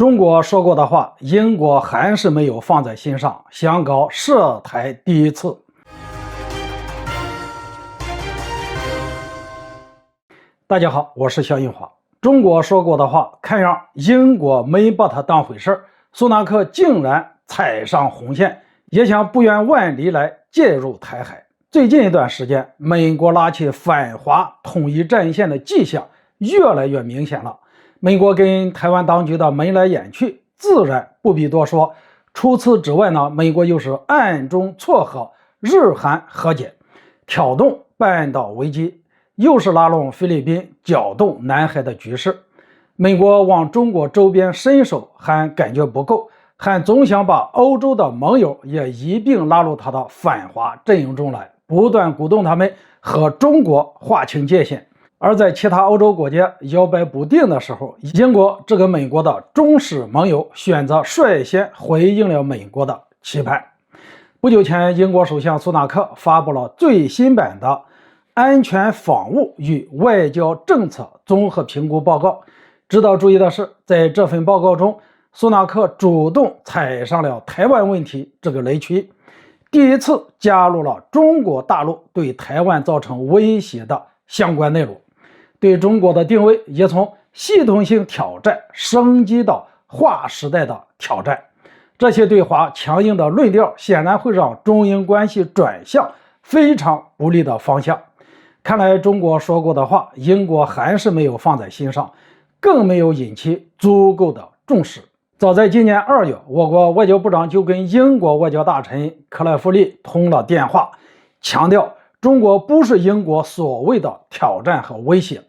中国说过的话，英国还是没有放在心上，想搞涉台第一次。大家好，我是肖映华。中国说过的话，看样英国没把它当回事，苏纳克竟然踩上红线，也想不远万里来介入台海。最近一段时间，美国拉起反华统一战线的迹象越来越明显了。美国跟台湾当局的眉来眼去，自然不必多说。除此之外呢，美国又是暗中撮合日韩和解，挑动半岛危机，又是拉拢菲律宾，搅动南海的局势。美国往中国周边伸手还感觉不够，还总想把欧洲的盟友也一并拉入他的反华阵营中来，不断鼓动他们和中国划清界限。而在其他欧洲国家摇摆不定的时候，英国这个美国的忠实盟友选择率先回应了美国的期盼。不久前，英国首相苏纳克发布了最新版的安全防务与外交政策综合评估报告。值得注意的是，在这份报告中，苏纳克主动踩上了台湾问题这个雷区，第一次加入了中国大陆对台湾造成威胁的相关内容，对中国的定位也从系统性挑战升级到划时代的挑战。这些对华强硬的论调显然会让中英关系转向非常不利的方向。看来中国说过的话，英国还是没有放在心上，更没有引起足够的重视。早在今年2月，我国外交部长就跟英国外交大臣克莱弗利通了电话，强调中国不是英国所谓的挑战和威胁，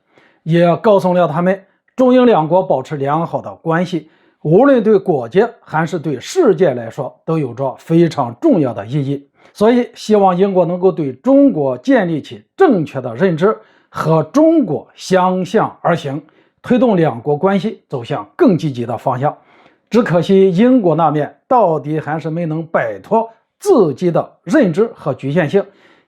也告诉了他们中英两国保持良好的关系，无论对国家还是对世界来说都有着非常重要的意义。所以希望英国能够对中国建立起正确的认知，和中国相向而行，推动两国关系走向更积极的方向。只可惜英国那面到底还是没能摆脱自己的认知和局限性，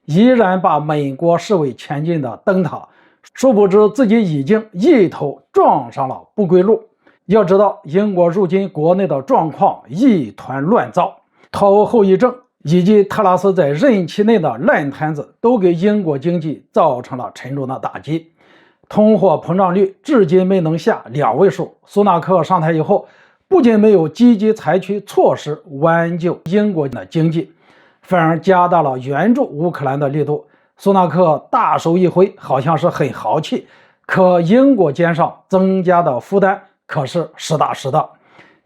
依然把美国视为前进的灯塔，殊不知自己已经一头撞上了不归路。要知道，英国如今国内的状况一团乱糟，脱欧后遗症以及特拉斯在任期内的烂摊子都给英国经济造成了沉重的打击，通货膨胀率至今没能下2位数。苏纳克上台以后，不仅没有积极采取措施挽救英国的经济，反而加大了援助乌克兰的力度。苏纳克大手一挥，好像是很豪气，可英国肩上增加的负担可是实打实的。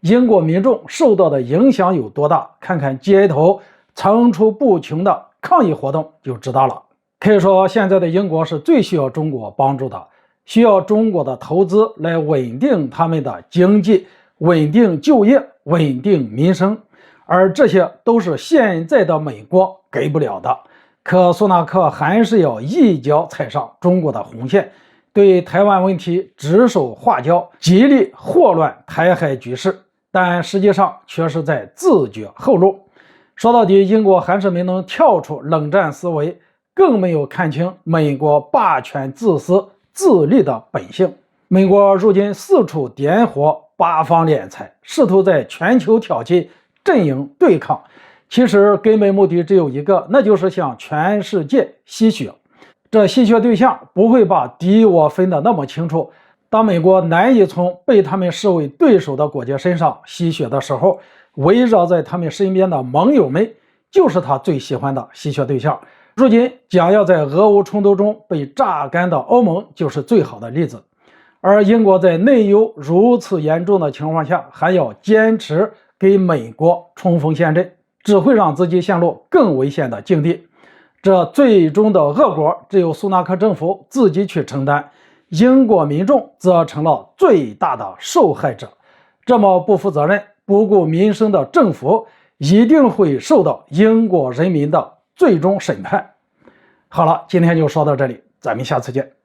英国民众受到的影响有多大，看看街头层出不穷的抗议活动就知道了。可以说，现在的英国是最需要中国帮助的，需要中国的投资来稳定他们的经济，稳定就业，稳定民生，而这些都是现在的美国给不了的。可苏纳克还是要一脚踩上中国的红线，对台湾问题指手画脚，极力祸乱台海局势，但实际上却是在自掘后路。说到底，英国还是没能跳出冷战思维，更没有看清美国霸权自私自利的本性。美国如今四处点火，八方敛财，试图在全球挑起阵营对抗，其实根本目的只有一个，那就是向全世界吸血。这吸血对象不会把敌我分得那么清楚，当美国难以从被他们视为对手的国家身上吸血的时候，围绕在他们身边的盟友们就是他最喜欢的吸血对象。如今将要在俄乌冲突中被榨干的欧盟就是最好的例子。而英国在内忧如此严重的情况下，还要坚持给美国冲锋陷阵，只会让自己陷入更危险的境地。这最终的恶果只有苏纳克政府自己去承担，英国民众则成了最大的受害者。这么不负责任、不顾民生的政府，一定会受到英国人民的最终审判。好了，今天就说到这里，咱们下次见。